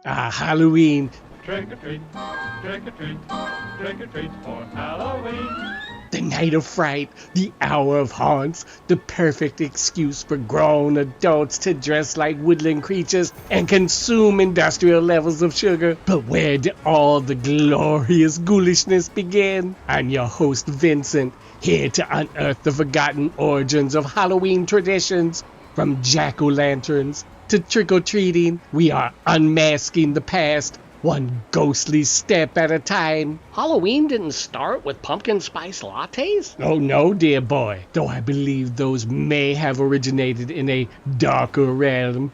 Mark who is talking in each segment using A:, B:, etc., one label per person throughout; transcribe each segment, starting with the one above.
A: Halloween,
B: Trick or treat, trick or treat, trick or treat for Halloween.
A: the night of fright, the hour of haunts, the perfect excuse for grown adults to dress like woodland creatures and consume industrial levels of sugar. But where did all the glorious ghoulishness begin? I'm your host, Vincent, here to unearth the forgotten origins of Halloween traditions. From jack-o'-lanterns to trick-or-treating, we are unmasking the past, one ghostly step at a time.
C: Halloween didn't start with pumpkin spice lattes?
A: Oh no, dear boy, though I believe those may have originated in a darker realm,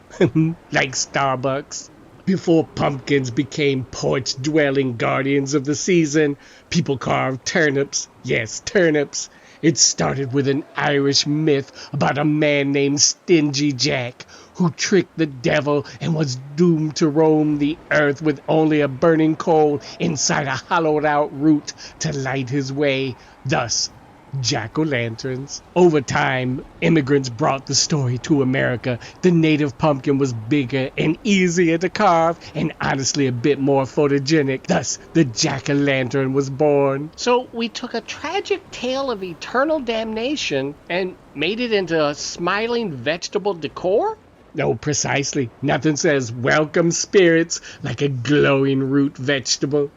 A: like Starbucks. Before pumpkins became porch-dwelling guardians of the season, people carved turnips. Yes, turnips. It started with an Irish myth about a man named Stingy Jack who tricked the devil and was doomed to roam the earth with only a burning coal inside a hollowed-out root to light his way, thus jack-o'-lanterns. Over time, immigrants brought the story to America. The native pumpkin was bigger and easier to carve and honestly a bit more photogenic. Thus, the jack-o'-lantern was born.
C: So we took a tragic tale of eternal damnation and made it into a smiling vegetable decor?
A: No, precisely. Nothing says welcome spirits like a glowing root vegetable.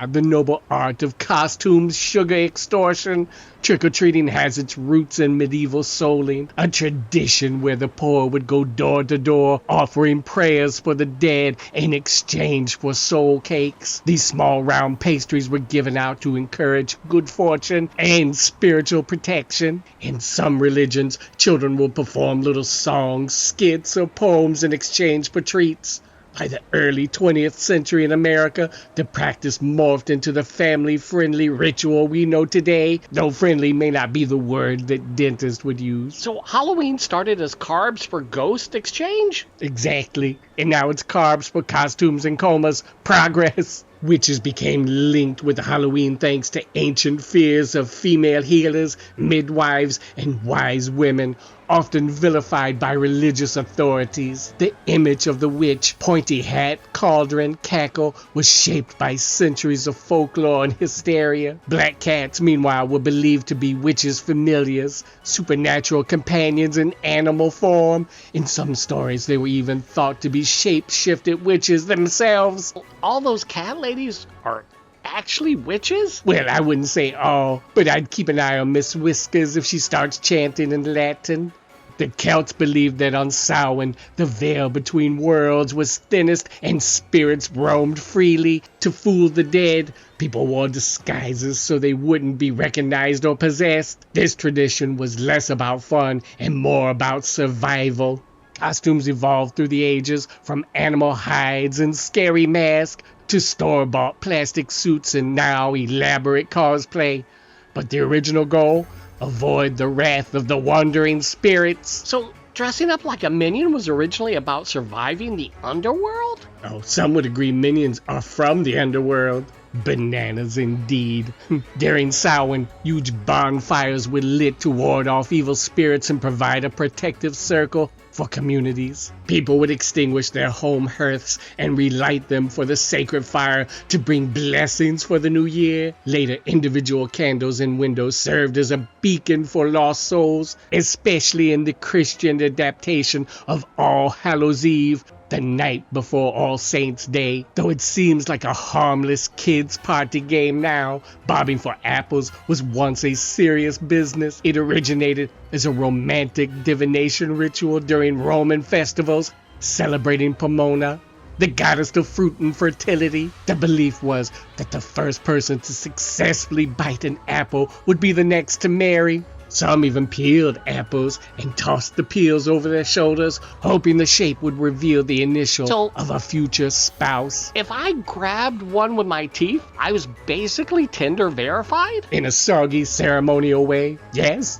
A: The noble art of costumes, sugar extortion. Trick-or-treating has its roots in medieval souling, a tradition where the poor would go door to door offering prayers for the dead in exchange for soul cakes. These small round pastries were given out to encourage good fortune and spiritual protection. In some religions, children will perform little songs, skits, or poems in exchange for treats. By the early 20th century in America, the practice morphed into the family-friendly ritual we know today, though friendly may not be the word that dentists would use.
C: So Halloween started as carbs for ghost exchange?
A: Exactly. And now it's carbs for costumes and comas. Progress. Witches became linked with Halloween thanks to ancient fears of female healers, midwives, and wise women, often vilified by religious authorities. The image of the witch, pointy hat, cauldron, cackle, was shaped by centuries of folklore and hysteria. Black cats, meanwhile, were believed to be witches' familiars, supernatural companions in animal form. In some stories, they were even thought to be shape-shifted witches themselves.
C: All those cat ladies are actually witches?
A: Well, I wouldn't say all, but I'd keep an eye on Miss Whiskers if she starts chanting in Latin. The Celts believed that on Samhain, the veil between worlds was thinnest and spirits roamed freely. To fool the dead, people wore disguises so they wouldn't be recognized or possessed. This tradition was less about fun and more about survival. Costumes evolved through the ages, from animal hides and scary masks to store-bought plastic suits and now elaborate cosplay. But the original goal? Avoid the wrath of the wandering spirits.
C: So dressing up like a minion was originally about surviving the underworld?
A: Oh, some would agree minions are from the underworld. Bananas indeed. During Samhain, huge bonfires were lit to ward off evil spirits and provide a protective circle for communities. People would extinguish their home hearths and relight them for the sacred fire to bring blessings for the new year. Later, individual candles in windows served as a beacon for lost souls, especially in the Christian adaptation of All Hallows Eve, the night before All Saints' Day. Though it seems like a harmless kids' party game now, bobbing for apples was once a serious business. It originated as a romantic divination ritual during Roman festivals, celebrating Pomona, the goddess of fruit and fertility. The belief was that the first person to successfully bite an apple would be the next to marry. Some even peeled apples and tossed the peels over their shoulders, hoping the shape would reveal the initial of a future spouse.
C: If I grabbed one with my teeth, I was basically Tinder verified?
A: In a soggy, ceremonial way, yes.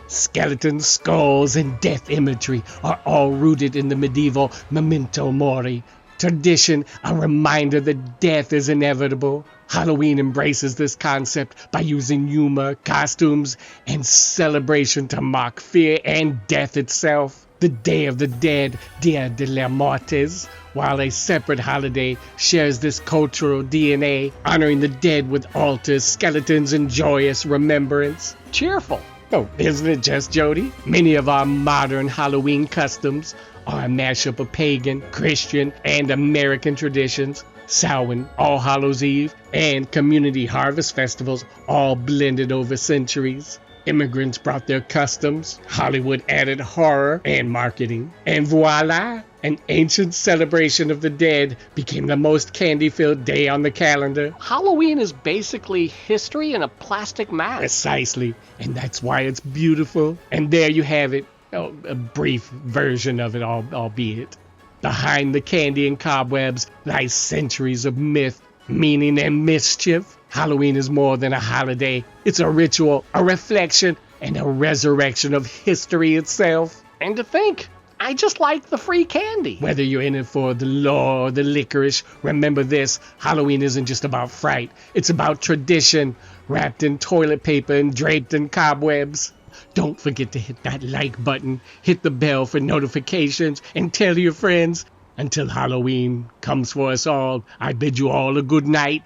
A: Skeletons, skulls, and death imagery are all rooted in the medieval memento mori tradition, a reminder that death is inevitable. Halloween embraces this concept by using humor, costumes, and celebration to mock fear and death itself. the Day of the Dead, Dia de la Mortes, while a separate holiday shares this cultural DNA, honoring the dead with altars, skeletons, and joyous remembrance.
C: Cheerful.
A: Oh, isn't it just, Jodie? Many of our modern Halloween customs are a mashup of pagan, Christian, and American traditions. Samhain, All Hallows Eve, and community harvest festivals all blended over centuries. Immigrants brought their customs, Hollywood added horror and marketing, and voila! An ancient celebration of the dead became the most candy-filled day on the calendar.
C: Halloween is basically history in a plastic mask.
A: Precisely, and that's why it's beautiful. And there you have it, a brief version of it, albeit. Behind the candy and cobwebs lie centuries of myth, meaning, and mischief. Halloween is more than a holiday. It's a ritual, a reflection, and a resurrection of history itself.
C: And to think, I just like the free candy.
A: Whether you're in it for the lore or the licorice, remember this, Halloween isn't just about fright. It's about tradition, wrapped in toilet paper and draped in cobwebs. Don't forget to hit that like button, hit the bell for notifications, and tell your friends. Until Halloween comes for us all, I bid you all a good night.